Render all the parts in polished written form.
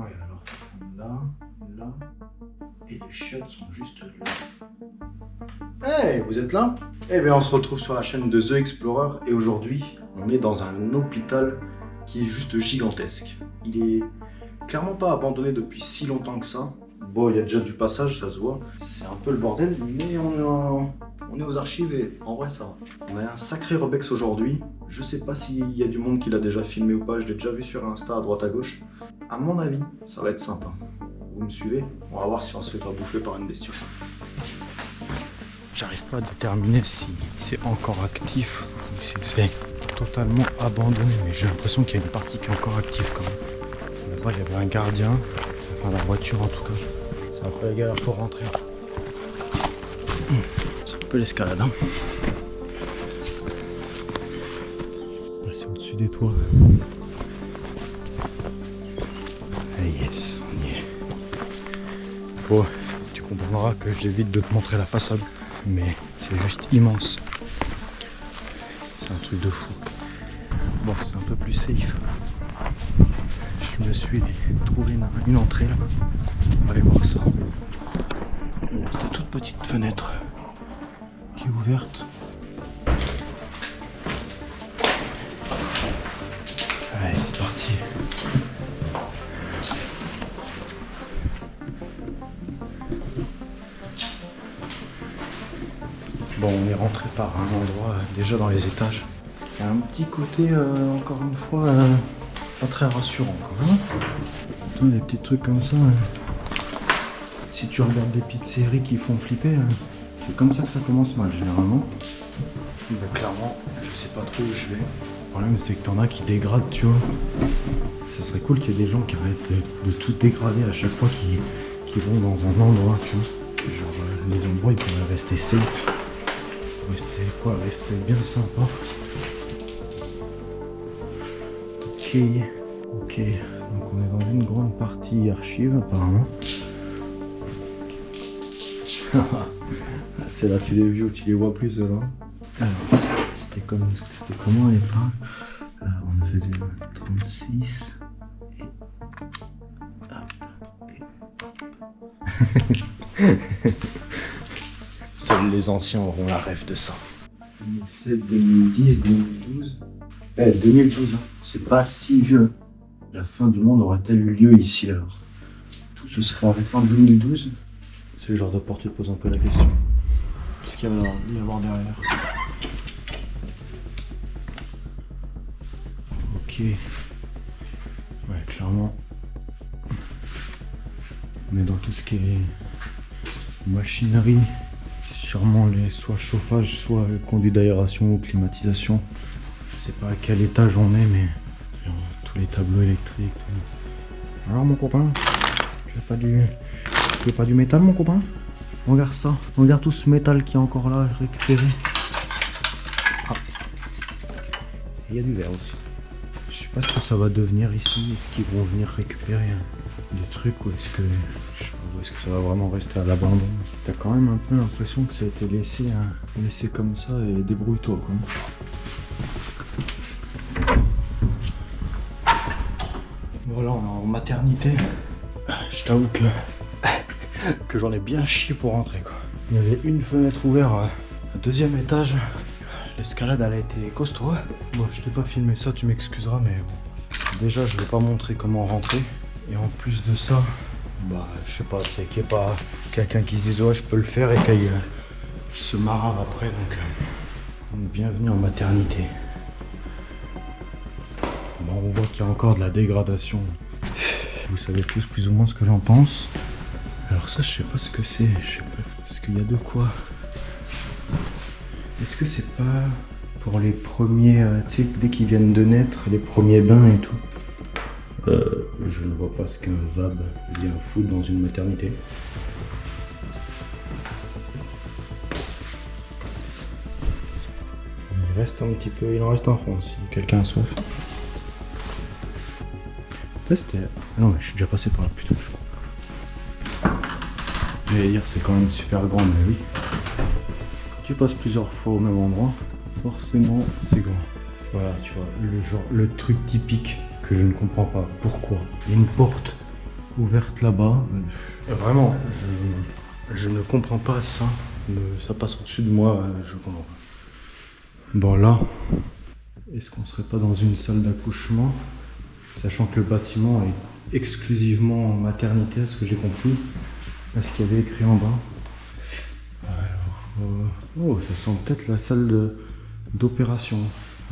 Ouais, alors là, là, et les chiottes sont juste là. Hey, vous êtes là? Eh bien, on se retrouve sur la chaîne de The Explorer et aujourd'hui, on est dans un hôpital qui est juste gigantesque. Il est clairement pas abandonné depuis si longtemps que ça. Bon, il y a déjà du passage, ça se voit. C'est un peu le bordel, mais on est aux archives et en vrai, ça va. On a un sacré Rebex aujourd'hui. Je sais pas s'il y a du monde qui l'a déjà filmé ou pas. Je l'ai déjà vu sur Insta à droite à gauche. À mon avis, ça va être sympa. Vous me suivez? On va voir si on se fait pas bouffer par une bestiole. J'arrive pas à déterminer si c'est encore actif ou si c'est totalement abandonné, mais j'ai l'impression qu'il y a une partie qui est encore active quand même. Là-bas, il y avait un gardien, enfin la voiture en tout cas. C'est un peu la galère pour rentrer. C'est un peu l'escalade, hein. Là, c'est au-dessus des toits. Ah yes, on y est. Bon, tu comprendras que j'évite de te montrer la façade, mais c'est juste immense. C'est un truc de fou. Bon, c'est un peu plus safe. Je me suis trouvé une entrée là. On va aller voir ça. Il y a cette toute petite fenêtre qui est ouverte. Allez, c'est parti. Bon, on est rentré par un endroit déjà dans les étages. Il y a un petit côté, encore une fois, pas très rassurant quand même. Putain, des petits trucs comme ça. Si tu regardes des petites séries qui font flipper, c'est comme ça que ça commence mal généralement. Mais clairement, je sais pas trop où je vais. Le problème, c'est que t'en as qui dégradent, tu vois. Ça serait cool qu'il y ait des gens qui arrêtent de tout dégrader à chaque fois qu'ils vont dans un endroit, tu vois. Genre, les endroits, ils pourraient rester safe. Rester bien sympa. Ok. Donc on est dans une grande partie archive apparemment. C'est là, tu les vois, tu les vois plus là. Alors, c'était comment à l'époque? Alors on faisait 36 et hop. Seuls les anciens auront la rêve de ça. 2007, 2010, 2012. 2012, hein. C'est pas si vieux. La fin du monde aurait-elle eu lieu ici alors? Tout se serait arrêté en 2012? C'est le genre de porte qui pose un peu la question. Qu'est-ce qu'il va y avoir derrière? Ok. Ouais, clairement. Mais dans tout ce qui est machinerie, sûrement les soit chauffage, soit conduit d'aération ou climatisation. Je sais pas à quel étage on est, mais tous les tableaux électriques. Alors mon copain, tu veux pas du métal mon copain? Regarde ça, regarde tout ce métal qui est encore là récupéré. Ah. Il y a du verre aussi. Je sais pas ce que ça va devenir ici. Est-ce qu'ils vont venir récupérer des trucs ou est-ce que ça va vraiment rester à l'abandon? T'as quand même un peu l'impression que ça a été laissé comme ça et débrouille-toi quoi. Voilà, on est en maternité. Je t'avoue que j'en ai bien chié pour rentrer quoi. Il y avait une fenêtre ouverte au deuxième étage. L'escalade elle a été costaud. Bon, je t'ai pas filmé ça, tu m'excuseras, mais bon. Déjà je vais pas montrer comment rentrer. Et en plus de ça, bah je sais pas, c'est qu'il n'y ait pas quelqu'un qui se dise ouais je peux le faire et qu'il se marre après, donc bienvenue en maternité. Bon, on voit qu'il y a encore de la dégradation. Vous savez tous plus ou moins ce que j'en pense. Alors ça je sais pas ce que c'est, je sais pas, est-ce qu'il y a de quoi? Est-ce que c'est pas pour les premiers, tu sais, dès qu'ils viennent de naître, les premiers bains et tout? Je ne vois pas ce qu'un VAB vient foutre dans une maternité. Il reste un petit peu, il en reste un fond si quelqu'un a soif. Là c'était... Ah non mais je suis déjà passé par là, putain je suis con. J'allais dire c'est quand même super grand, mais oui. Quand tu passes plusieurs fois au même endroit, forcément c'est grand. Voilà, tu vois, le truc typique que je ne comprends pas. Pourquoi? Il y a une porte ouverte là-bas. Vraiment, je ne comprends pas ça. Ça passe au-dessus de moi, je comprends pas. Bon là, est-ce qu'on serait pas dans une salle d'accouchement, sachant que le bâtiment est exclusivement maternité, à ce que j'ai compris, à ce qu'il y avait écrit en bas. Alors, oh, ça sent peut-être la salle d'opération.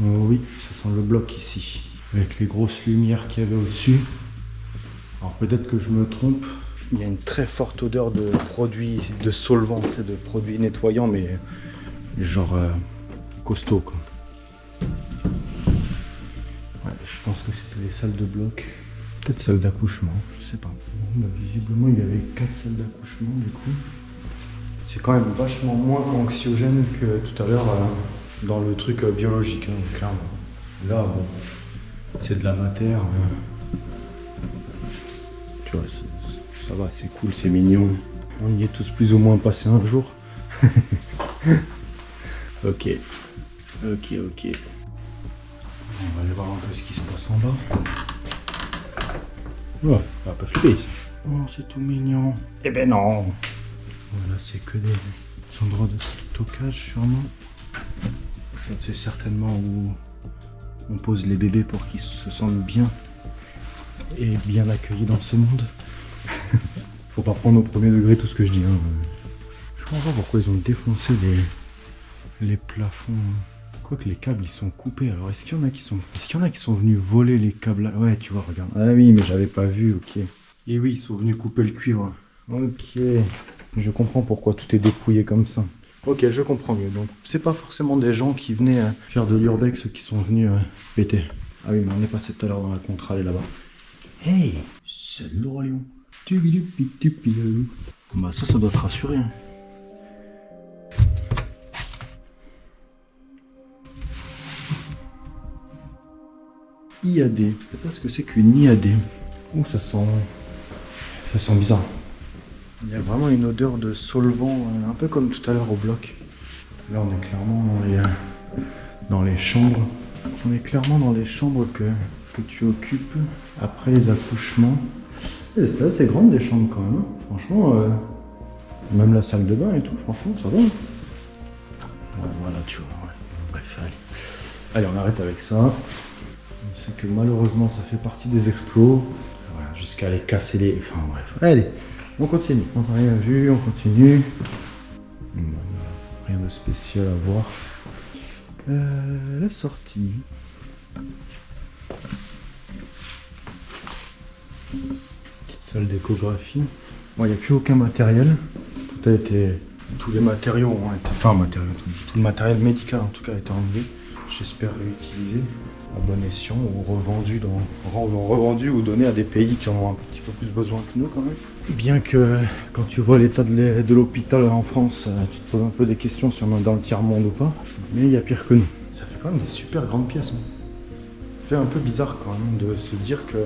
Oui, ça sent le bloc ici, avec les grosses lumières qu'il y avait au-dessus. Alors peut-être que je me trompe, il y a une très forte odeur de produits, de solvants, de produits nettoyants, mais genre costaud quoi. Ouais, je pense que c'était les salles de bloc, peut-être salle d'accouchement, je sais pas. Bon, bah, visiblement il y avait 4 salles d'accouchement du coup. C'est quand même vachement moins anxiogène que tout à l'heure dans le truc biologique, hein, clairement. Là, bon, c'est de la matière. Tu vois, ça va, c'est cool, c'est mignon. On y est tous plus ou moins passé un jour. Ok. On va aller voir un peu ce qui se passe en bas. Oh, on va pas flipper ici. Oh, c'est tout mignon. Eh ben non. Voilà, c'est que des endroits de stockage sûrement. Ça, c'est certainement où on pose les bébés pour qu'ils se sentent bien et bien accueillis dans ce monde. Faut pas prendre au premier degré tout ce que je dis. Hein. Je comprends pas pourquoi ils ont défoncé les plafonds. Quoique les câbles ils sont coupés. Alors est-ce qu'il y en a qui sont venus voler les câbles là? Ouais, tu vois, regarde. Ah oui, mais j'avais pas vu, ok. Et oui, ils sont venus couper le cuivre. Ok. Je comprends pourquoi tout est dépouillé comme ça. Ok, je comprends mieux. Donc c'est pas forcément des gens qui venaient faire de l'urbex qui sont venus péter. Ah oui, mais on est passé tout à l'heure dans la contrale là-bas. Hey, c'est le roi lion. Bah ça doit te rassurer. Hein. IAD. Je sais pas ce que c'est qu'une IAD. Oh, ça sent bizarre. Il y a vraiment une odeur de solvant, un peu comme tout à l'heure au bloc. Là, on est clairement dans les chambres. On est clairement dans les chambres que tu occupes après les accouchements. C'est assez grande les chambres quand même. Hein. Franchement, même la salle de bain et tout, franchement, ça va. Ouais, voilà, tu vois. Ouais. Bref, allez, on arrête avec ça. On sait que malheureusement, ça fait partie des explos. Voilà, jusqu'à les casser les... Enfin bref. Allez, on continue. On n'a rien vu, on continue. Rien de spécial à voir. La sortie. Petite salle d'échographie. Bon, il n'y a plus aucun matériel. Tout a été... Tous les matériaux ont été... Enfin, tout le matériel médical en tout cas a été enlevé. J'espère réutiliser à bon escient ou revendu ou donné à des pays qui en ont un petit peu plus besoin que nous quand même. Bien que quand tu vois l'état de l'hôpital en France, tu te poses un peu des questions si on est dans le tiers-monde ou pas. Mais il y a pire que nous. Ça fait quand même des super grandes pièces. Hein. Ça fait un peu bizarre quand même de se dire que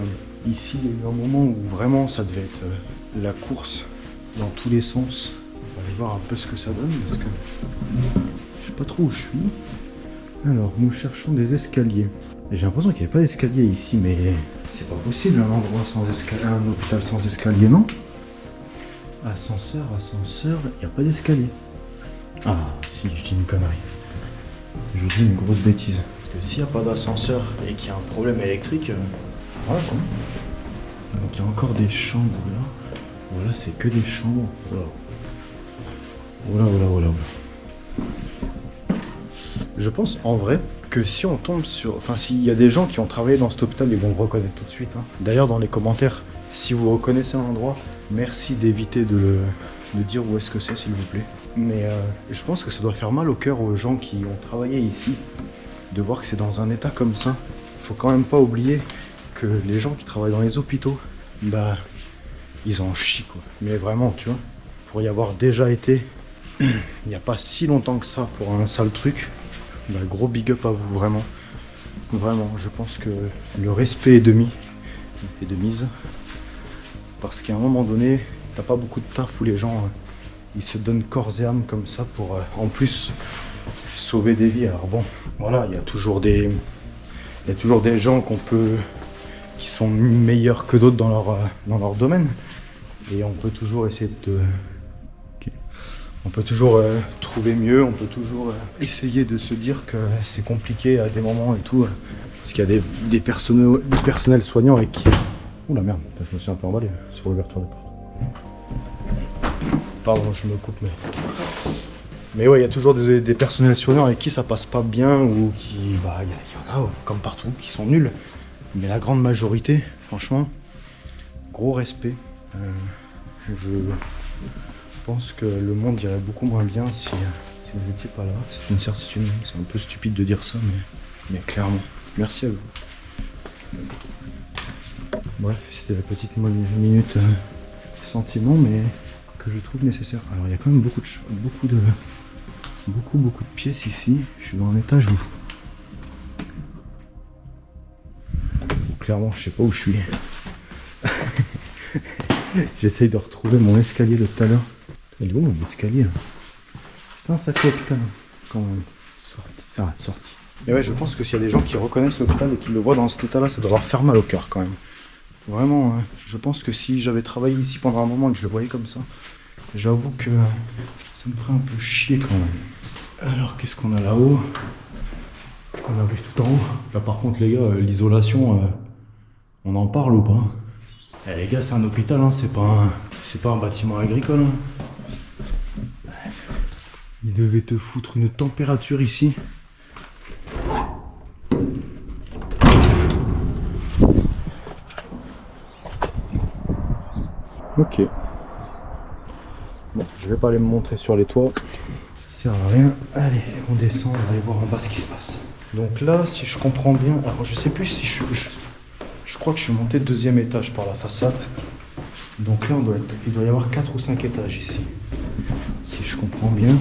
ici il y a eu un moment où vraiment ça devait être la course dans tous les sens. On va aller voir un peu ce que ça donne parce que je sais pas trop où je suis. Alors, nous cherchons des escaliers. J'ai l'impression qu'il n'y a pas d'escalier ici, mais c'est pas possible un endroit sans escalier, un hôpital sans escalier, non? Ascenseur, il n'y a pas d'escalier. Ah, si, je dis une connerie. Je dis une grosse bêtise. Parce que s'il n'y a pas d'ascenseur et qu'il y a un problème électrique, voilà quoi. Donc il y a encore des chambres là. Voilà, c'est que des chambres. Voilà. Je pense en vrai que si on tombe sur... Enfin, s'il y a des gens qui ont travaillé dans cet hôpital, ils vont le reconnaître tout de suite. Hein. D'ailleurs, dans les commentaires, si vous reconnaissez un endroit, merci d'éviter de dire où est-ce que c'est, s'il vous plaît. Mais je pense que ça doit faire mal au cœur aux gens qui ont travaillé ici, de voir que c'est dans un état comme ça. Faut quand même pas oublier que les gens qui travaillent dans les hôpitaux, bah, ils en chient, quoi. Mais vraiment, tu vois, pour y avoir déjà été, il n'y a pas si longtemps que ça pour un sale truc. Bah, gros big up à vous, vraiment. Vraiment, je pense que le respect est de mise. Parce qu'à un moment donné, t'as pas beaucoup de taf où les gens ils se donnent corps et âme comme ça pour en plus sauver des vies. Alors bon, voilà, il y a toujours des gens qui sont meilleurs que d'autres dans leur domaine. Et on peut toujours essayer de... On peut toujours trouver mieux, on peut toujours essayer de se dire que c'est compliqué à des moments et tout. Parce qu'il y a des personnels soignants avec qui... Ouh la merde, je me suis un peu emballé sur l'ouverture de porte. Pardon, je me coupe, mais ouais, il y a toujours des personnels soignants avec qui ça passe pas bien ou qui... Bah, il y en a, comme partout, qui sont nuls. Mais la grande majorité, franchement, gros respect. Je pense que le monde irait beaucoup moins bien si vous n'étiez pas là. C'est une certitude, c'est un peu stupide de dire ça, mais clairement, merci à vous. Bref, c'était la petite minute sentiment, mais que je trouve nécessaire. Alors il y a quand même beaucoup de pièces ici. Je suis dans un étage où clairement je sais pas où je suis. J'essaye de retrouver mon escalier de tout à l'heure. Il est où mon escalier? C'est un sacré hôpital quand même. Sorti. Et ouais, je pense que s'il y a des gens qui reconnaissent l'hôpital et qui le voient dans cet état-là, ça doit leur faire mal au cœur quand même. Vraiment, je pense que si j'avais travaillé ici pendant un moment et que je le voyais comme ça, j'avoue que ça me ferait un peu chier quand même. Alors, qu'est-ce qu'on a là-haut? On arrive tout en haut. Là, par contre, les gars, l'isolation, on en parle ou pas? Eh, les gars, c'est un hôpital, hein, c'est pas un bâtiment agricole. Hein. Il devait te foutre une température ici. Ok. Bon, je vais pas aller me montrer sur les toits. Ça sert à rien. Allez, on descend, on va aller voir en bas ce qui se passe. Donc là, si je comprends bien, alors je sais plus si je crois que je suis monté deuxième étage par la façade. Donc là, il doit y avoir 4 ou 5 étages ici. Si je comprends bien.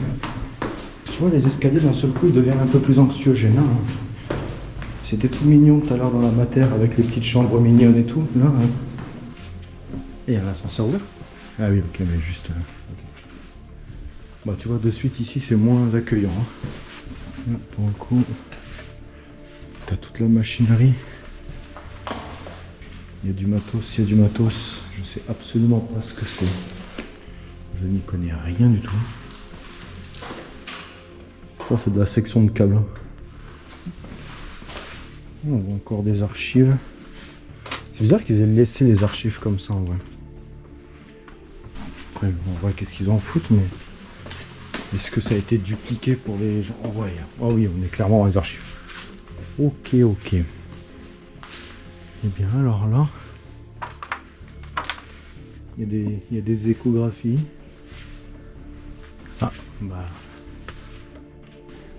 Tu vois, les escaliers d'un seul coup, ils deviennent un peu plus anxiogènes. Hein. C'était tout mignon tout à l'heure dans la matière avec les petites chambres mignonnes et tout. Là, et il y a un ascenseur ouvert. Ah oui, ok, mais juste... okay. Bah tu vois, de suite ici, c'est moins accueillant. Hein. Là, pour le coup, t'as toute la machinerie. Il y a du matos, je sais absolument pas ce que c'est. Je n'y connais rien du tout. Ça, c'est de la section de câbles. On voit encore des archives. C'est bizarre qu'ils aient laissé les archives comme ça en vrai. Après, on voit qu'est-ce qu'ils en foutent, mais est-ce que ça a été dupliqué pour les gens? Oh ouais, oh oui, on est clairement dans les archives. Ok. Eh bien, alors là, il y a des échographies. Ah, bah.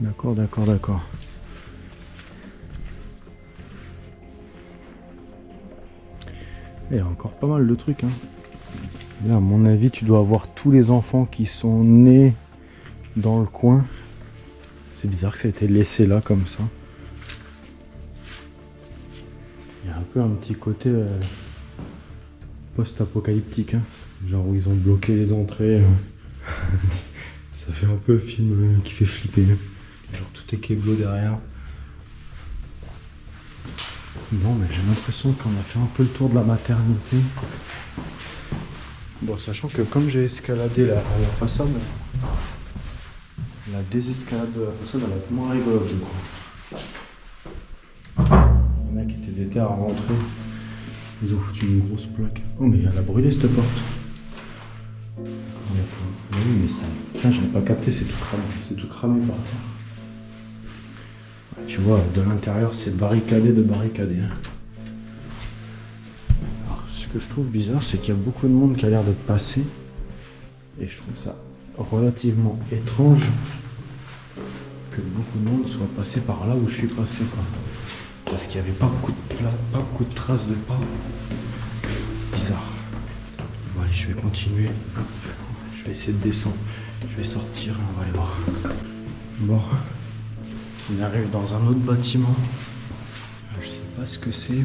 D'accord. Il y a encore pas mal de trucs. Hein. Là, à mon avis, tu dois avoir tous les enfants qui sont nés dans le coin. C'est bizarre que ça ait été laissé là comme ça. Il y a un peu un petit côté post-apocalyptique. Hein. Genre où ils ont bloqué les entrées. Ça fait un peu film qui fait flipper. Genre tout est kéblo derrière. Non, mais j'ai l'impression qu'on a fait un peu le tour de la maternité. Bon, sachant que comme j'ai escaladé la façade, la désescalade de la façade, elle va être moins rigolote, je crois. Il y en a qui étaient déter à rentrer. Ils ont foutu une grosse plaque. Oh, mais elle a brûlé cette porte. Oui, mais ça... Putain, j'avais pas capté, c'est tout cramé par terre. Tu vois, de l'intérieur, c'est barricadé de barricadé. Alors, ce que je trouve bizarre, c'est qu'il y a beaucoup de monde qui a l'air de passer. Et je trouve ça relativement étrange que beaucoup de monde soit passé par là où je suis passé, quoi. Parce qu'il n'y avait pas beaucoup de traces de pas. Bizarre. Bon, allez, je vais continuer. Hop. Je vais essayer de descendre. Je vais sortir et on va aller voir. Bon. On arrive dans un autre bâtiment. Je sais pas ce que c'est.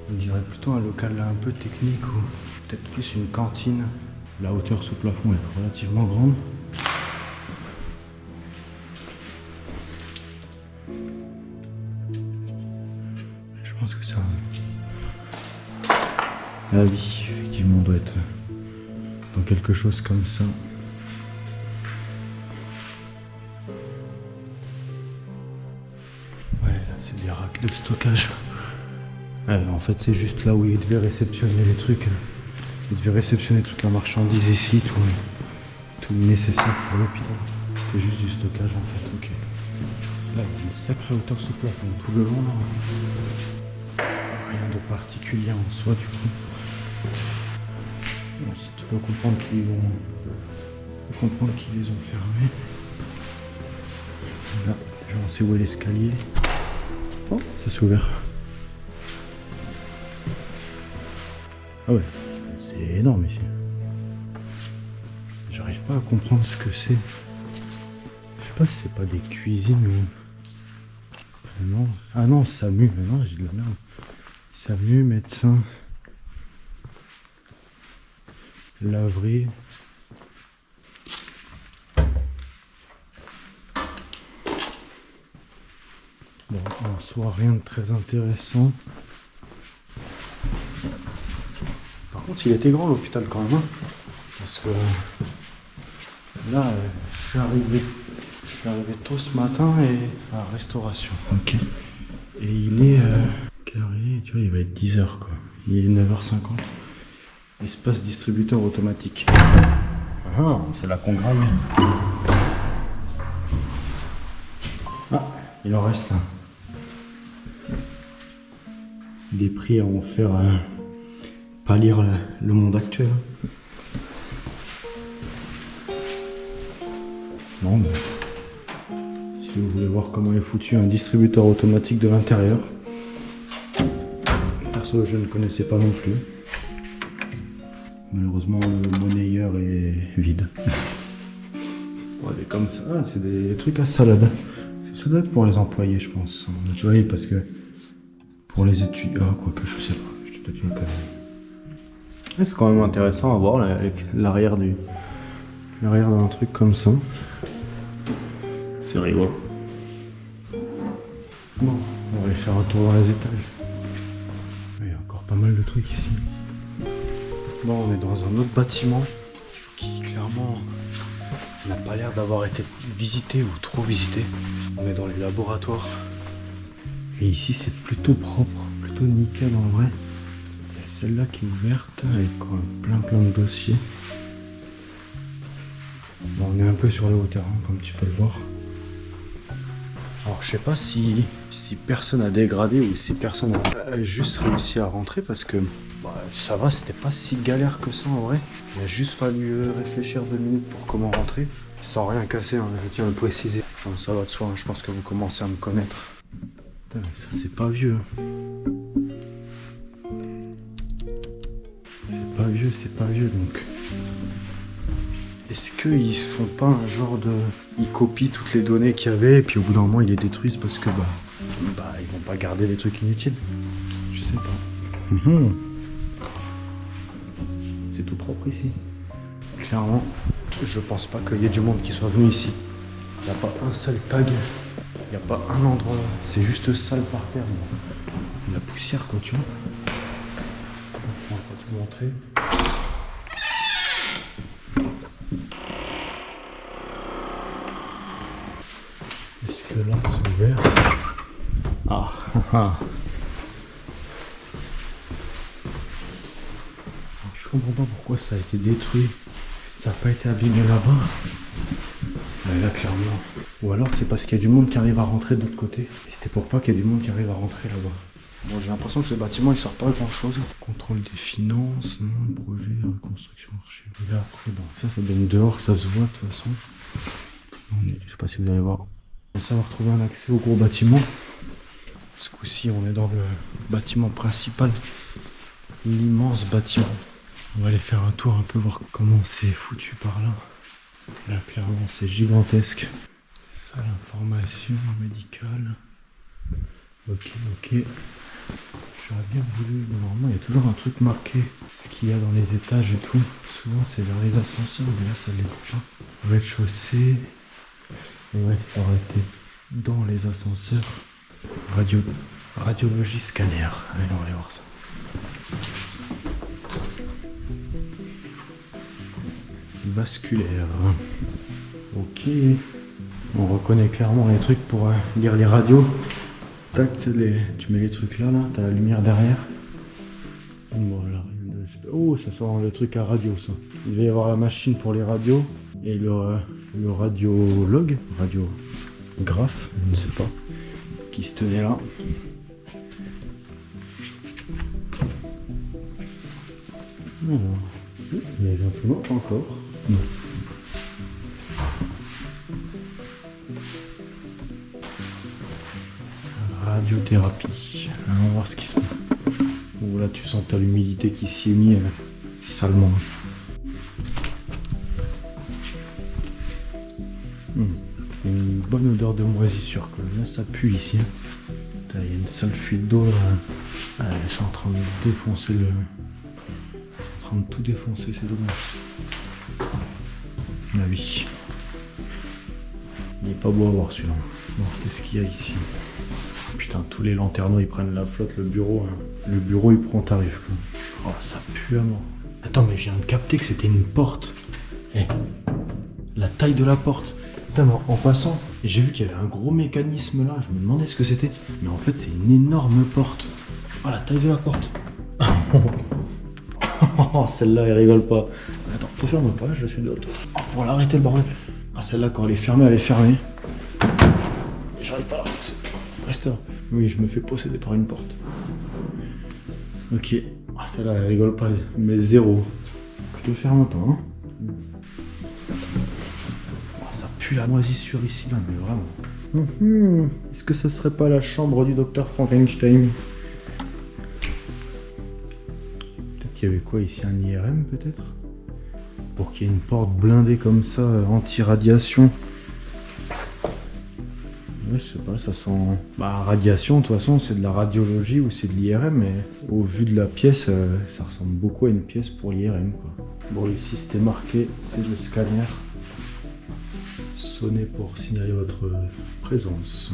On dirait plutôt un local un peu technique ou peut-être plus une cantine. La hauteur sous plafond est relativement grande. Je pense que ça... Ah oui, effectivement, on doit être dans quelque chose comme ça. Ouais, là c'est des racks de stockage. En fait, c'est juste là où ils devaient réceptionner les trucs. Ils devaient réceptionner toute la marchandise ici, tout le nécessaire pour l'hôpital. C'était juste du stockage en fait, ok. Là, il y a une sacrée hauteur sous plafond. Tout le long, là, rien de particulier en soi, du coup. Bon, si tu peux comprendre qu'ils les ont fermés. Là, on sait où est l'escalier. Oh, ça s'est ouvert. Ah ouais, c'est énorme ici. J'arrive pas à comprendre ce que c'est. Je sais pas si c'est pas des cuisines ou... Non. Ah non, SAMU, mais non, j'ai de la merde. SAMU, médecin, laverie. Bon, en soi, rien de très intéressant. Par contre, il était grand l'hôpital quand même, hein, parce que là, je suis arrivé tôt ce matin et à la restauration. Ok. Et il est... quelle heure il est? Tu vois, il va être 10h quoi. Il est 9h50. Espace distributeur automatique. Ah, c'est là qu'on graille. Ah, il en reste un. Des prix à en faire pas lire le monde actuel. Non, mais si vous voulez voir comment est foutu un distributeur automatique de l'intérieur, perso je ne connaissais pas non plus. Malheureusement le monnayeur est vide. Ouais, est comme ça. Ah, c'est des trucs à salade. Ça doit être pour les employés, je pense. Tu vois, parce que pour les étudiants, ah, quoi que je sais pas, je te donne une connerie. Ouais, c'est quand même intéressant à voir l'arrière d'un truc comme ça. C'est rigolo. Bon, on va aller faire un tour dans les étages. Il y a encore pas mal de trucs ici. Bon, on est dans un autre bâtiment qui clairement n'a pas l'air d'avoir été visité ou trop visité. On est dans les laboratoires. Et ici c'est plutôt propre, plutôt nickel en vrai. Il y a celle-là qui est ouverte avec quoi, plein de dossiers. Bon, on est un peu sur le haut terrain comme tu peux le voir. Alors je sais pas si personne a dégradé ou si personne a juste réussi à rentrer parce que ça va, c'était pas si galère que ça en vrai. Il a juste fallu réfléchir 2 minutes pour comment rentrer. Sans rien casser, hein, je tiens à le préciser. Enfin, ça va de soi, hein, je pense que vous commencez à me connaître. Putain, mais ça c'est pas vieux. C'est pas vieux donc. Est-ce qu'ils font pas un genre de... Ils copient toutes les données qu'il y avait et puis au bout d'un moment ils les détruisent parce que ils vont pas garder les trucs inutiles. Je sais pas. C'est tout propre ici. Clairement, je pense pas qu'il y ait du monde qui soit venu ici. Il n'y a pas un seul tag. Il n'y a pas un endroit. C'est juste sale par terre. La poussière quoi, tu vois. On va pas te montrer. Est-ce que là c'est ouvert? Ah. Je comprends pas pourquoi ça a été détruit. Ça n'a pas été abîmé là-bas. Mais là clairement. Ou alors c'est parce qu'il y a du monde qui arrive à rentrer de l'autre côté. Et c'était pour pas qu'il y ait du monde qui arrive à rentrer là-bas. Bon, j'ai l'impression que ce bâtiment il sort pas grand chose. Contrôle des finances, projet, reconstruction, archive. Et là après, ça donne dehors, ça se voit de toute façon. Je sais pas si vous allez voir. On va savoir trouver un accès au gros bâtiment. Ce coup-ci, on est dans le bâtiment principal. L'immense bâtiment. On va aller faire un tour un peu, voir comment c'est foutu par là. Là, clairement, c'est gigantesque. Salle information médicale. Ok. J'aurais bien voulu... Normalement, il y a toujours un truc marqué. Ce qu'il y a dans les étages et tout. Souvent, c'est vers les ascenseurs, mais là, ça ne l'est pas. Rez-de-chaussée. Ouais, ça aurait été dans les ascenseurs. Radiologie scanner. Allez, on va aller voir ça. vasculaire. Ok. On reconnaît clairement les trucs pour lire les radios. Tac, tu mets les trucs là, t'as la lumière derrière. Voilà. Oh, ça sent le truc à radio, ça. Il va y avoir la machine pour les radios et le radiologue, radiographe, je ne sais pas, qui se tenait là. Alors, il y a un peu long encore. Non. Radiothérapie. On va voir ce qu'il fait. Oh, là, tu sens que tu as l'humidité qui s'y est mis salement. Une bonne odeur de moisissure quand même. Là, ça pue ici. Il y a une sale fuite d'eau. Ils sont en train de défoncer le. Ils sont en train de tout défoncer, c'est dommage. Ah oui. Il n'est pas beau à voir celui-là. Bon, qu'est-ce qu'il y a ici? Putain, tous les lanterneaux ils prennent la flotte, le bureau il prend tarif quoi. Oh, ça pue à mort. Attends, mais je viens de capter que c'était une porte. La taille de la porte. Putain, mais en passant, j'ai vu qu'il y avait un gros mécanisme là, je me demandais ce que c'était. Mais en fait, c'est une énorme porte. Oh, la taille de la porte. Oh, celle-là, elle rigole pas. Attends, te ferme pas, je suis de l'autre. Oh, pour l'arrêter le bordel. Ah, celle-là, quand elle est fermée, elle est fermée. J'arrive pas à la repousser. Reste là. Oui, je me fais posséder par une porte. Ok. Ah, celle-là, elle rigole pas, mais zéro. Je te ferme pas, hein. Oh, ça pue la moisissure ici, là, mais vraiment. Est-ce que ce serait pas la chambre du docteur Frankenstein? Peut-être qu'il y avait quoi ici? Un IRM, peut-être? Pour qu'il y ait une porte blindée comme ça, anti-radiation. Ouais, je sais pas, ça sent. Bah, radiation, de toute façon, c'est de la radiologie ou c'est de l'IRM, mais au vu de la pièce, ça ressemble beaucoup à une pièce pour l'IRM, quoi. Bon, ici, c'était marqué, c'est le scanner. Sonnez pour signaler votre présence.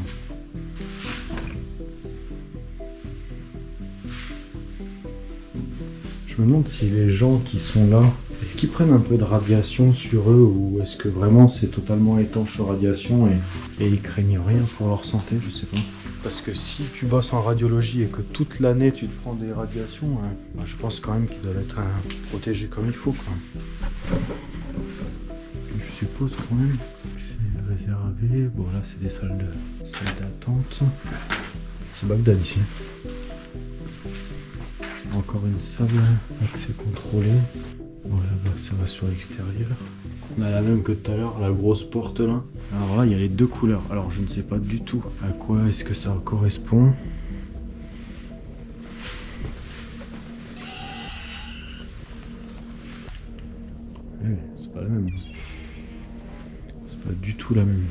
Je me demande si les gens qui sont là, est-ce qu'ils prennent un peu de radiation sur eux ou est-ce que vraiment c'est totalement étanche aux radiations et ils craignent rien pour leur santé, je sais pas. Parce que si tu bosses en radiologie et que toute l'année tu te prends des radiations, bah, je pense quand même qu'ils doivent être protégés comme il faut, quoi. Je suppose quand même. C'est réservé. Bon, là c'est des salles d'attente. C'est Bagdad ici. Encore une salle, accès contrôlé. Voilà, bah, ça va sur l'extérieur. On a la même que tout à l'heure, la grosse porte là. Alors là, il y a les deux couleurs. Alors je ne sais pas du tout à quoi est-ce que ça correspond. C'est pas la même. C'est pas du tout la même.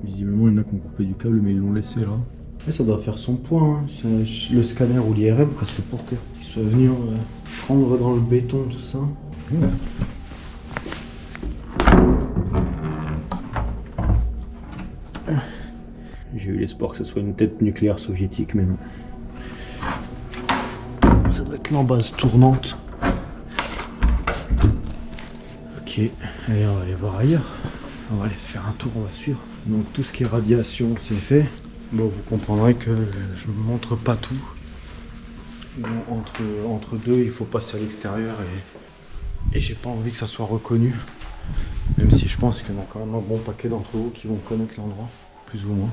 Visiblement, il y en a qui ont coupé du câble, mais ils l'ont laissé là. Et ça doit faire son point, hein. C'est le scanner ou l'IRM presque pour qu'il soit venu prendre dans le béton tout ça. J'ai eu l'espoir que ce soit une tête nucléaire soviétique, mais non. Ça doit être l'embase tournante. Ok, allez, on va aller voir ailleurs. On va aller se faire un tour, on va suivre. Donc tout ce qui est radiation, c'est fait. Bon, vous comprendrez que je ne vous montre pas tout. Bon, entre deux, il faut passer à l'extérieur et j'ai pas envie que ça soit reconnu. Même si je pense qu'il y en a quand même un bon paquet d'entre vous qui vont connaître l'endroit, plus ou moins.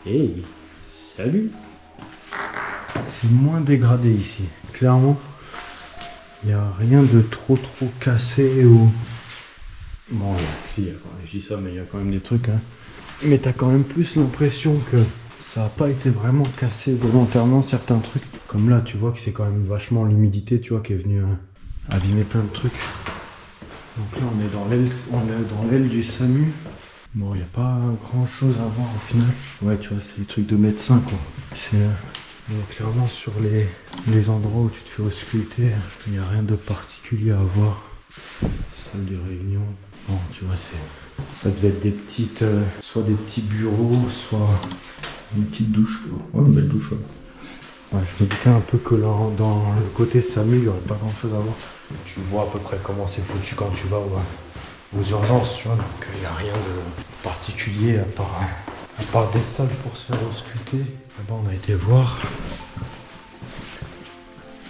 Hey, salut! C'est moins dégradé ici. Clairement, il n'y a rien de trop cassé ou... Bon, si, je dis ça, mais il y a quand même des trucs, hein. Mais t'as quand même plus l'impression que ça n'a pas été vraiment cassé volontairement, certains trucs. Comme là, tu vois que c'est quand même vachement l'humidité, tu vois, qui est venue abîmer plein de trucs. Donc là, on est dans l'aile du SAMU. Bon, il n'y a pas grand chose à voir au final. Ouais, tu vois, c'est des trucs de médecin, quoi. C'est clairement sur les endroits où tu te fais ausculter, il n'y a rien de particulier à voir. Salle de réunion. Bon, tu vois, ça devait être des petites, soit des petits bureaux, soit une petite douche. Ouais, une belle douche, ouais. Ouais, je me doutais un peu que là, dans le côté SAMU, il n'y aurait pas grand chose à voir. Tu vois à peu près comment c'est foutu quand tu vas aux urgences, tu vois. Donc il n'y a rien de particulier à part des salles pour se faire ausculter. Là-bas, on a été voir.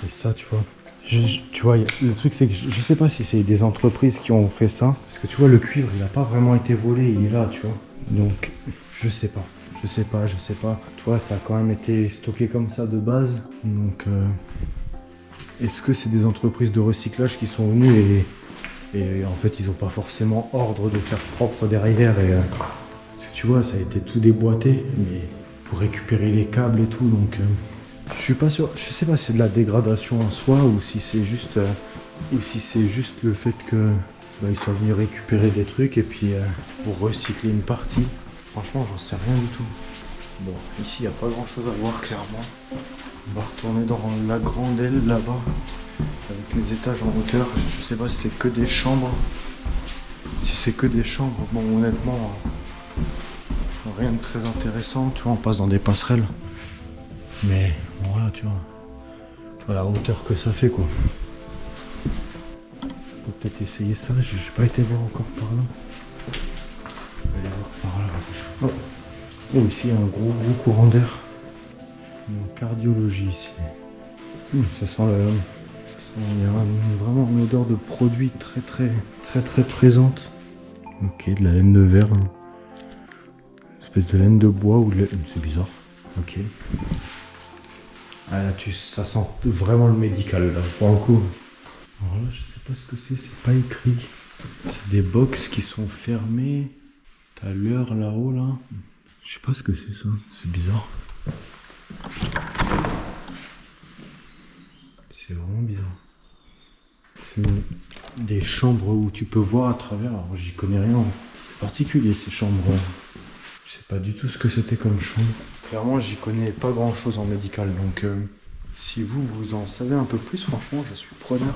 Et ça, tu vois. Tu vois, le truc, c'est que je sais pas si c'est des entreprises qui ont fait ça. Parce que tu vois, le cuivre, il n'a pas vraiment été volé, il est là, tu vois. Donc, je sais pas. Je sais pas. Toi, ça a quand même été stocké comme ça de base. Donc, est-ce que c'est des entreprises de recyclage qui sont venues et en fait, ils n'ont pas forcément ordre de faire propre derrière parce que tu vois, ça a été tout déboîté, mais pour récupérer les câbles et tout, donc je suis pas sûr. Je sais pas si c'est de la dégradation en soi ou si c'est juste le fait que ils soient venus récupérer des trucs et puis pour recycler une partie. Franchement, j'en sais rien du tout. Bon, ici, il n'y a pas grand chose à voir, clairement. On va retourner dans la grande aile là-bas, avec les étages en hauteur. Je sais pas si c'est que des chambres. Si c'est que des chambres, bon, honnêtement, rien de très intéressant. Tu vois, on passe dans des passerelles. Mais voilà, tu vois la hauteur que ça fait, quoi. On peut peut-être essayer ça. J'ai pas été voir encore par là. On va aller voir par là. Oh, ici, il y a un gros courant d'air. En cardiologie ici. Ça sent il y a vraiment une odeur de produit très présente. Ok, de la laine de verre. Une espèce de laine de bois ou de laine. C'est bizarre. Ok. Ah là, ça sent vraiment le médical là, pour le coup. Alors là, je sais pas ce que c'est pas écrit. C'est des box qui sont fermées. T'as l'heure là-haut là. Je sais pas ce que c'est ça. C'est bizarre. C'est vraiment bizarre. C'est des chambres où tu peux voir à travers. Alors j'y connais rien. C'est particulier ces chambres. Je sais pas du tout ce que c'était comme chambre. Clairement j'y connais pas grand chose en médical. Donc si vous en savez un peu plus, franchement je suis preneur.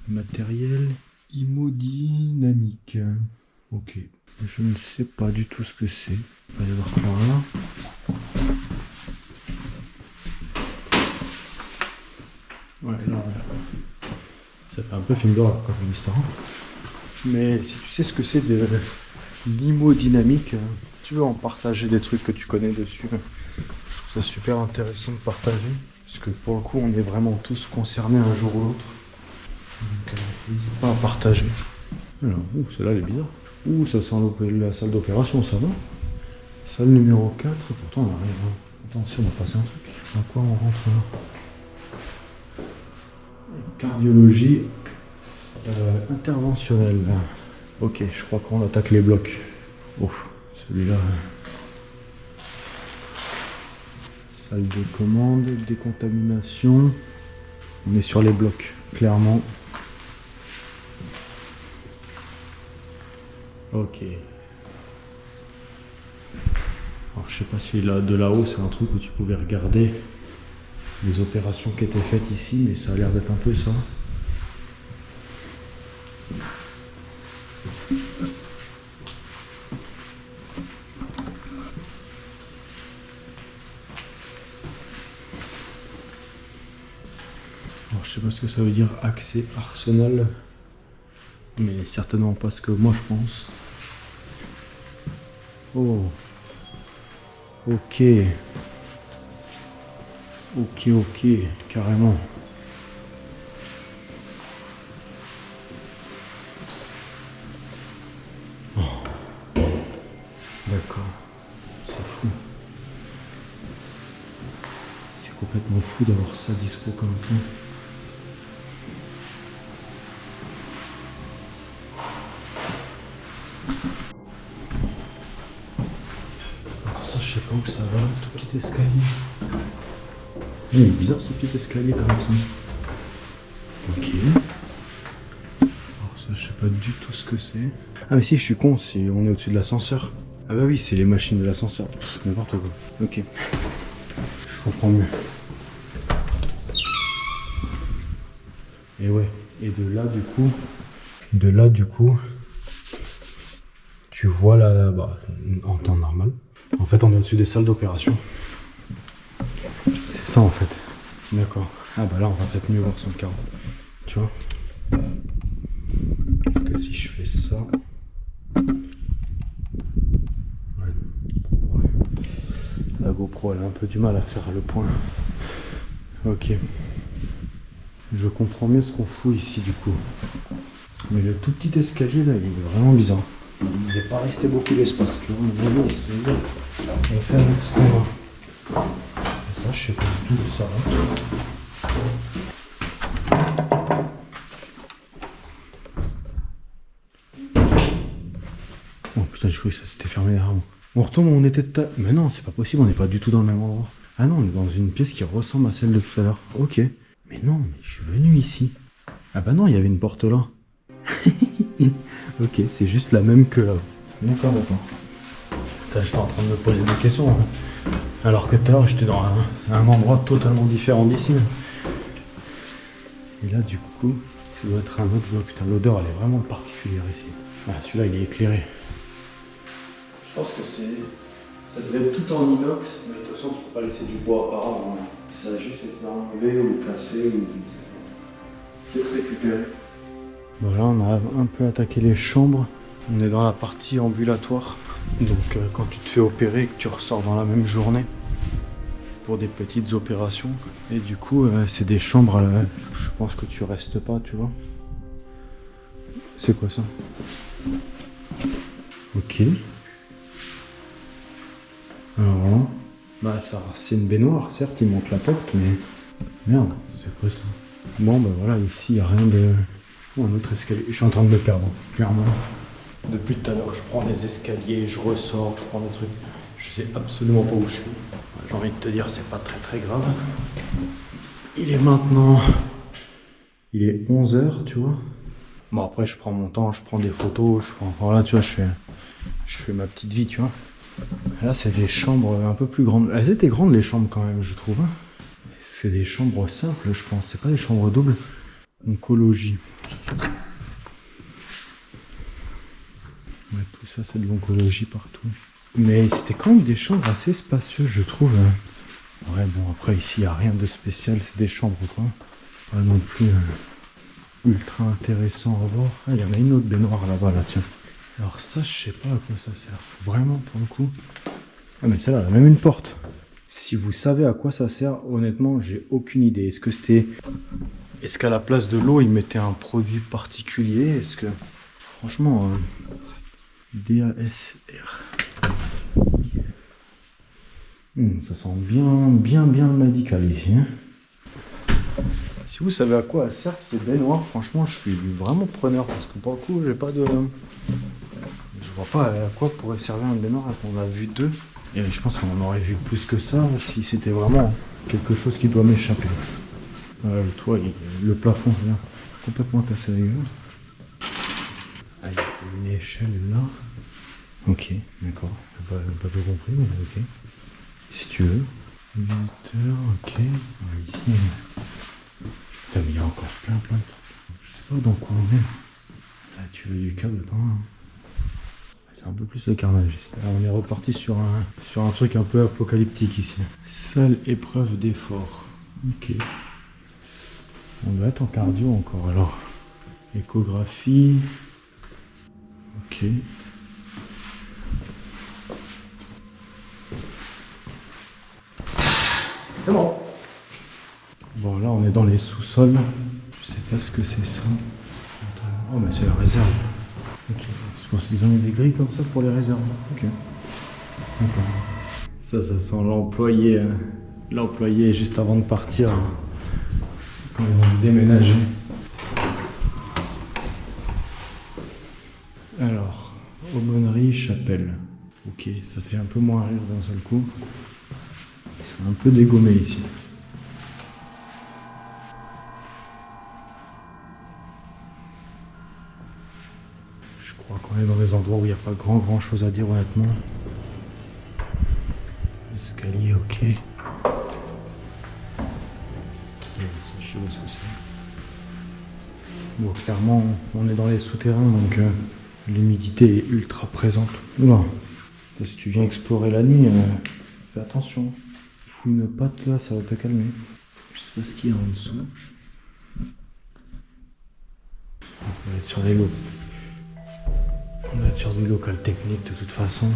Matériel hémodynamique. Ok. Je ne sais pas du tout ce que c'est. On va aller voir par là. Ouais, là, ça fait un peu film d'horreur comme histoire. Mais si tu sais ce que c'est de l'hémodynamique, tu veux en partager des trucs que tu connais dessus. Je trouve ça super intéressant de partager. Parce que pour le coup, on est vraiment tous concernés un jour ou l'autre. Donc n'hésite pas à partager. Alors, celle-là elle est bizarre. Ça sent la salle d'opération, ça va. Salle numéro 4, pourtant on arrive. Attention, on a passé un truc. À quoi on rentre là? Cardiologie interventionnelle. Ok, je crois qu'on attaque les blocs. Oh, celui-là. Salle de commande, décontamination. On est sur les blocs, clairement. Ok. Alors je sais pas si là, de là-haut c'est un truc où tu pouvais regarder les opérations qui étaient faites ici, mais ça a l'air d'être un peu ça. Alors je sais pas ce que ça veut dire accès arsenal, mais certainement pas ce que moi je pense. Oh. Ok. Ok, carrément. Oh. D'accord. C'est fou. C'est complètement fou d'avoir ça dispo comme ça. Alors ça, je sais pas où ça va, tout petit escalier. Il est bizarre ce petit escalier comme ça. Ok. Alors ça, je sais pas du tout ce que c'est. Ah mais si, je suis con, on est au-dessus de l'ascenseur. Ah bah oui, c'est les machines de l'ascenseur. N'importe quoi. Ok. Je comprends mieux. Et ouais. Et de là du coup, tu vois là, en temps normal. En fait, on est au-dessus des salles d'opération. C'est ça en fait. D'accord. Ah bah là on va peut-être mieux voir son carreau. Tu vois. Parce que si je fais ça... Ouais. La GoPro elle a un peu du mal à faire le point. Ok. Je comprends mieux ce qu'on fout ici du coup. Mais le tout petit escalier là, il est vraiment bizarre. Il n'est pas resté beaucoup d'espace. On va faire ce qu'on va. Et ça, je sais pas du tout où ça va. Oh putain, je crois que ça s'était fermé derrière moi. On retourne où on était de Mais non, c'est pas possible, on n'est pas du tout dans le même endroit. Ah non, on est dans une pièce qui ressemble à celle de tout à l'heure. Ok. Mais non, mais je suis venu ici. Ah bah non, il y avait une porte là. Ok, c'est juste la même que là. D'accord, d'accord. J'étais en train de me poser des questions. Hein. Alors que tout à l'heure, j'étais dans un endroit totalement différent d'ici. Et là, du coup, ça doit être un autre bloc. Putain, l'odeur, elle est vraiment particulière ici. Ah, celui-là, il est éclairé. Je pense que ça devait être tout en inox, mais de toute façon, tu peux pas laisser du bois apparemment. Ça a juste été enlevé ou cassé ou peut-être récupéré. Bon, là, on a un peu attaqué les chambres. On est dans la partie ambulatoire. Donc, quand tu te fais opérer et que tu ressors dans la même journée pour des petites opérations. Et du coup, c'est des chambres. Je pense que tu restes pas, tu vois. C'est quoi ça? Ok. Alors là, bah ça c'est une baignoire, certes, il manque la porte, mais merde, c'est quoi ça? Bon bah voilà, ici il n'y a rien de... Oh, un autre escalier, je suis en train de me perdre, clairement. Depuis tout à l'heure, je prends des escaliers, je ressors, je prends des trucs, je sais absolument pas où je suis. J'ai envie de te dire, c'est pas très très grave. Il est maintenant... Il est 11h, tu vois. Bon après je prends mon temps, je prends des photos, voilà tu vois, je fais ma petite vie, tu vois. Là, c'est des chambres un peu plus grandes. Elles étaient grandes, les chambres, quand même, je trouve. C'est des chambres simples, je pense. C'est pas des chambres doubles. Oncologie. Ouais, tout ça, c'est de l'oncologie partout. Mais c'était quand même des chambres assez spacieuses, je trouve. Ouais, bon, après, ici, il n'y a rien de spécial. C'est des chambres, quoi. Pas non plus ultra intéressant à voir. Ah, il y en a une autre baignoire là-bas, là, tiens. Alors ça, je sais pas à quoi ça sert. Vraiment, pour le coup. Ah mais celle-là, elle a même une porte. Si vous savez à quoi ça sert, honnêtement, j'ai aucune idée. Est-ce que c'était... Est-ce qu'à la place de l'eau, ils mettaient un produit particulier? Est-ce que... Franchement... DASR. Ça sent bien médical ici. Hein. Si vous savez à quoi elle sert ces baignoires, franchement, je suis vraiment preneur. Parce que pour le coup, j'ai pas de... Je vois pas à quoi pourrait servir un baignoire. On a vu deux. Et je pense qu'on en aurait vu plus que ça si c'était vraiment quelque chose qui doit m'échapper. Le toit, le plafond vient complètement cassé la gueule. Ah, il y a une échelle là. Ok, d'accord. J'ai pas tout compris, mais ok. Si tu veux. Visiteur, ok. Alors, ici, putain, mais il y a encore plein de trucs. Je sais pas dans quoi on est. Là, tu veux du câble, attends. C'est un peu plus le carnage ici. Alors, on est reparti sur un truc un peu apocalyptique ici. Salle épreuve d'effort. Ok. On doit être en cardio encore alors. Échographie. Ok. C'est bon. Bon là on est dans les sous-sols. Je sais pas ce que c'est ça. Oh mais c'est la réserve. Ok. Je pense qu'ils ont mis des grilles comme ça pour les réserves. Ok. D'accord. Ça sent l'employé. L'employé juste avant de partir. Quand ils vont déménager. Alors, aumônerie, chapelle. Ok, ça fait un peu moins rire d'un seul coup. C'est un peu dégommé ici. Je crois qu'on est dans des endroits où il n'y a pas grand chose à dire honnêtement. Escalier, ok. Je sais pas ce que c'est. Bon, clairement, on est dans les souterrains, donc l'humidité est ultra présente. Oula, si tu viens explorer la nuit, fais attention. Il fous une patte là, ça va te calmer. Je sais pas ce qu'il y a en dessous. On va être sur des lots. On va être sur du local technique de toute façon.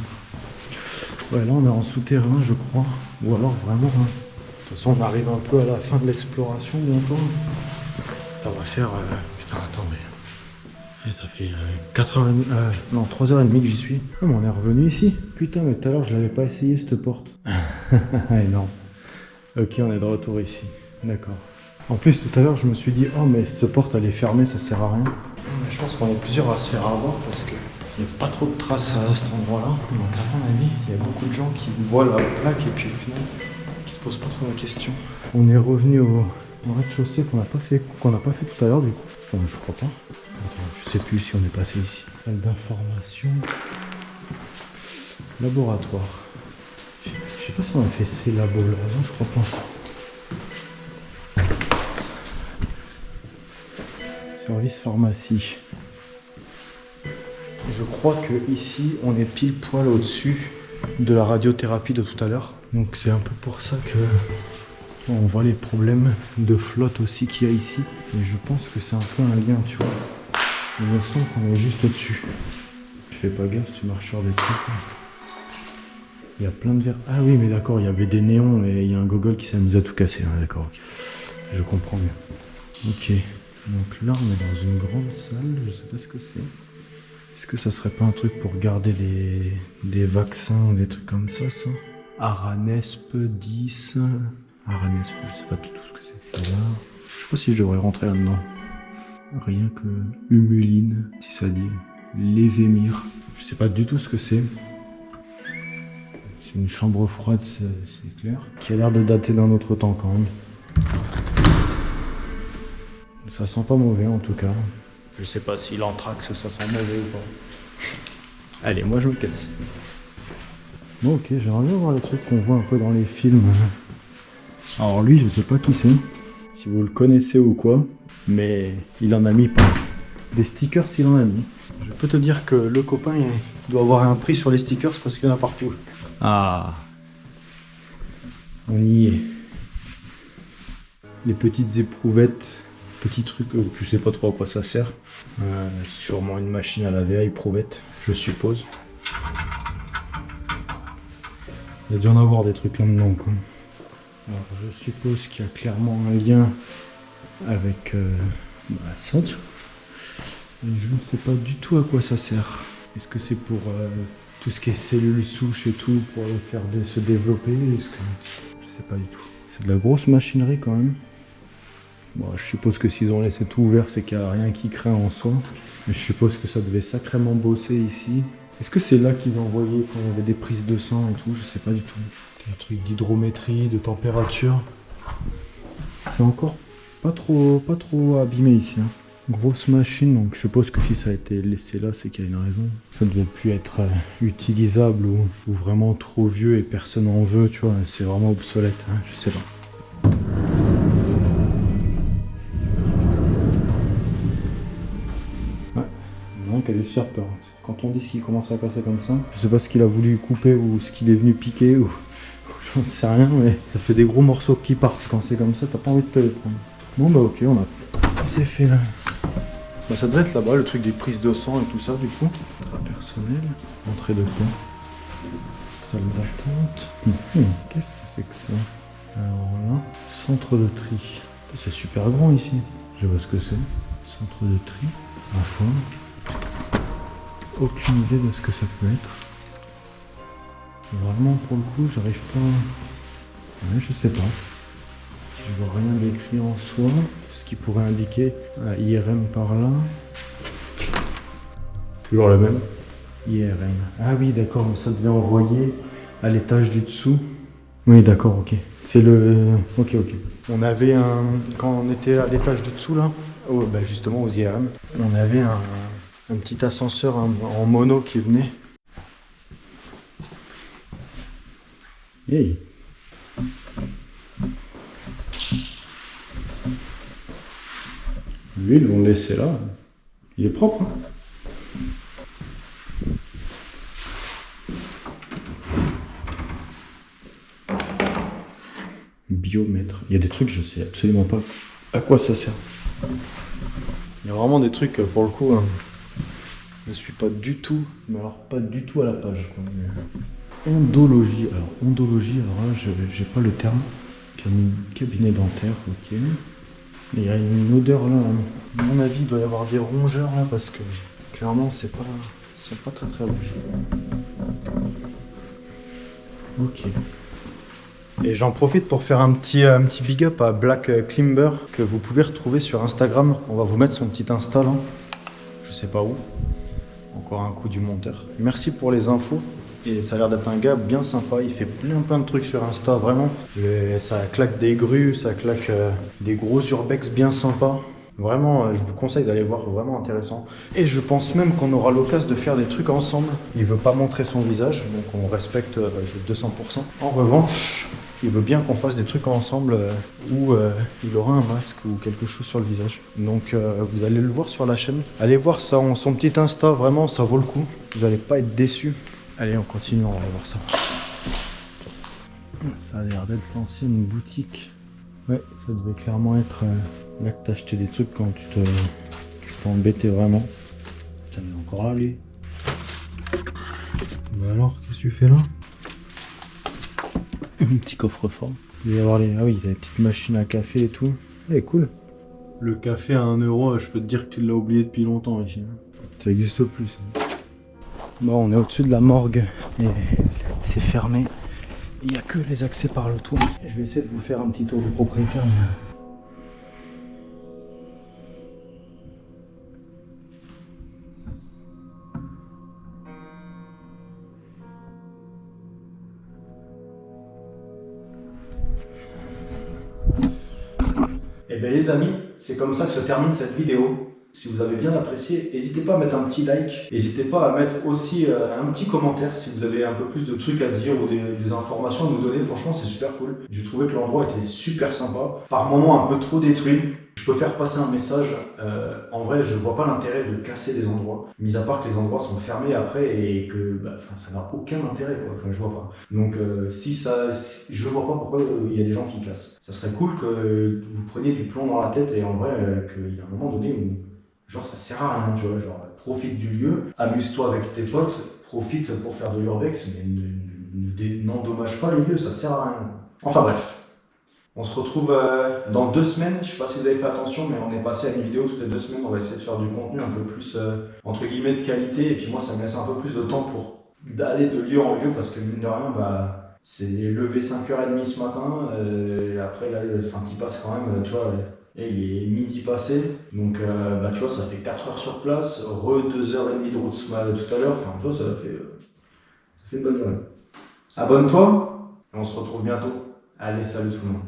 Ouais, là on est en souterrain, je crois. Ou alors vraiment. Hein. De toute façon, on arrive un peu à la fin de l'exploration bientôt. Ça va faire. Putain, attends, mais. Ça fait 4h30. Non, 3h30 que j'y suis. Ah, mais on est revenu ici. Putain, mais tout à l'heure, je l'avais pas essayé cette porte. Non. Ok, on est de retour ici. D'accord. En plus, tout à l'heure, je me suis dit, oh, mais cette porte, elle est fermée, ça sert à rien. Mais je pense qu'on est plusieurs à se faire avoir parce que. Il n'y a pas trop de traces à cet endroit-là. Donc, à mon avis, il y a beaucoup de gens qui voient la plaque et puis au final, qui se posent pas trop la question. On est revenu au rez-de-chaussée qu'on n'a pas fait tout à l'heure, du coup. Enfin, je crois pas. Attends, je sais plus si on est passé ici. Salle d'information. Laboratoire. Je sais pas si on a fait ces labos là. Non, je crois pas. Service pharmacie. Je crois que ici on est pile poil au-dessus de la radiothérapie de tout à l'heure. Donc c'est un peu pour ça que on voit les problèmes de flotte aussi qu'il y a ici. Et je pense que c'est un peu un lien, tu vois. Il me semble qu'on est juste au-dessus. Tu fais pas gaffe, tu marches sur des trucs. Il y a plein de verres. Ah oui, mais d'accord, il y avait des néons et il y a un gogol qui s'amuse à tout casser. Hein, d'accord, okay. Je comprends mieux. Ok. Donc là on est dans une grande salle, je sais pas ce que c'est. Est-ce que ça serait pas un truc pour garder des vaccins ou des trucs comme ça Aranesp 10. Aranesp, je sais pas du tout ce que c'est. Voilà. Je sais pas si je devrais rentrer là-dedans. Rien que Humuline, si ça dit. Lévémir. Je sais pas du tout ce que c'est. C'est une chambre froide, c'est clair. Qui a l'air de dater d'un autre temps quand même. Ça sent pas mauvais en tout cas. Je sais pas si l'anthrax ça sent mauvais ou pas. Allez, moi je me casse. Bon ok, j'aimerais bien voir les trucs qu'on voit un peu dans les films. Alors lui, je sais pas qui c'est. Si vous le connaissez ou quoi. Mais il en a mis pas. Des stickers il en a mis. Je peux te dire que le copain il doit avoir un prix sur les stickers parce qu'il y en a partout. Ah. On y est. Les petites éprouvettes. Petit truc, je sais pas trop à quoi ça sert. Sûrement une machine à laver à éprouvette, je suppose. Il y a dû en avoir des trucs là-dedans, quoi. Alors, je suppose qu'il y a clairement un lien avec ça. Et je ne sais pas du tout à quoi ça sert. Est-ce que c'est pour tout ce qui est cellules souches et tout, pour les faire se développer? Est-ce que... Je sais pas du tout. C'est de la grosse machinerie quand même. Bon, je suppose que s'ils ont laissé tout ouvert, c'est qu'il n'y a rien qui craint en soi. Mais je suppose que ça devait sacrément bosser ici. Est-ce que c'est là qu'ils envoyaient quand il y avait des prises de sang et tout? Je sais pas du tout. Des trucs d'hydrométrie, de température. C'est encore pas trop abîmé ici. Hein. Grosse machine, donc je suppose que si ça a été laissé là, c'est qu'il y a une raison. Ça ne devait plus être utilisable ou vraiment trop vieux et personne en veut, tu vois. C'est vraiment obsolète, hein, je sais pas. Qui a dû se faire peur. Quand on dit qu'il commence à casser comme ça, je sais pas ce qu'il a voulu couper ou ce qu'il est venu piquer ou j'en sais rien, mais ça fait des gros morceaux qui partent quand c'est comme ça, t'as pas envie de te les prendre. Bon bah ok, c'est fait là. Bah ça devrait être là-bas, le truc des prises de sang et tout ça du coup. Personnel. Entrée de quoi? Salle d'attente. Qu'est-ce que c'est que ça? Alors là, centre de tri. C'est super grand ici. Je vois ce que c'est. Centre de tri. Ma foi. Aucune idée de ce que ça peut être. Vraiment pour le coup j'arrive pas. Ouais, je sais pas. Je vois rien d'écrit en soi. Ce qui pourrait indiquer IRM par là. Toujours la même. IRM. Ah oui d'accord, mais ça devait envoyer à l'étage du dessous. Oui d'accord, ok. C'est le. Ok. On avait un. Quand on était à l'étage du dessous là, bah justement aux IRM, on avait un petit ascenseur en mono qui venait. Hey. Lui, ils l'ont laissé là. Il est propre. Hein. biomètre. Il y a des trucs, je sais absolument pas à quoi ça sert. Il y a vraiment des trucs, pour le coup, je ne suis pas du tout, mais alors pas du tout à la page, quoi. Mais... Ondologie. Alors, ondologie, alors là, j'ai pas le terme. Cabinet dentaire, ok. Il y a une odeur là, à mon avis, il doit y avoir des rongeurs là, parce que clairement, c'est pas très très rouge. Ok. Et j'en profite pour faire un petit big up à Black Climber que vous pouvez retrouver sur Instagram. On va vous mettre son petit Insta là. Je sais pas où. Encore un coup du monteur. Merci pour les infos. Et ça a l'air d'être un gars bien sympa. Il fait plein de trucs sur Insta, vraiment. Et ça claque des grues, ça claque des gros urbex bien sympas. Vraiment, je vous conseille d'aller voir, vraiment intéressant. Et je pense même qu'on aura l'occasion de faire des trucs ensemble. Il veut pas montrer son visage, donc on respecte 200%. En revanche, il veut bien qu'on fasse des trucs ensemble où il aura un masque ou quelque chose sur le visage. Donc vous allez le voir sur la chaîne. Allez voir son petit Insta, vraiment ça vaut le coup. Vous n'allez pas être déçus. Allez, on continue, on va voir ça. Ça a l'air d'être l'ancienne boutique. Ouais, ça devait clairement être là que t'as acheté des trucs quand tu t'embêtais vraiment. Putain, il est encore là, lui. Bah alors, qu'est-ce que tu fais là? Un petit coffre-fort. Il va y avoir les... Ah oui, il y a des petites machines à café et tout. Eh, cool. Le café à 1 euro, je peux te dire que tu l'as oublié depuis longtemps ici. Ça n'existe plus, ça. Bon, on est au-dessus de la morgue et c'est fermé. Il n'y a que les accès par le toit. Je vais essayer de vous faire un petit tour du propriétaire. Et bien les amis, c'est comme ça que se termine cette vidéo. Si vous avez bien apprécié, n'hésitez pas à mettre un petit like. N'hésitez pas à mettre aussi un petit commentaire si vous avez un peu plus de trucs à dire ou des informations à nous donner. Franchement, c'est super cool. J'ai trouvé que l'endroit était super sympa. Par moments un peu trop détruit. Je peux faire passer un message. En vrai, je vois pas l'intérêt de casser des endroits. Mis à part que les endroits sont fermés après et que ça n'a aucun intérêt, quoi. Enfin, je vois pas. Donc, je vois pas pourquoi il y a des gens qui cassent. Ça serait cool que vous preniez du plomb dans la tête et en vrai, qu'il y a un moment donné où genre ça sert à rien, tu vois, genre profite du lieu, amuse-toi avec tes potes, profite pour faire de l'urbex, mais n'endommage pas les lieux, ça sert à rien. Enfin bref, on se retrouve dans 2 semaines, je sais pas si vous avez fait attention, mais on est passé à une vidéo toutes les 2 semaines, on va essayer de faire du contenu un peu plus, entre guillemets, de qualité, et puis moi ça me laisse un peu plus de temps pour d'aller de lieu en lieu, parce que mine de rien, c'est levé 5h30 ce matin, et après là, qui passe quand même, tu vois, et il est midi passé, donc tu vois, ça fait 4 heures sur place, 2h30 de route tout à l'heure, enfin, toi, ça fait une bonne journée. Abonne-toi, et on se retrouve bientôt. Allez, salut tout le monde.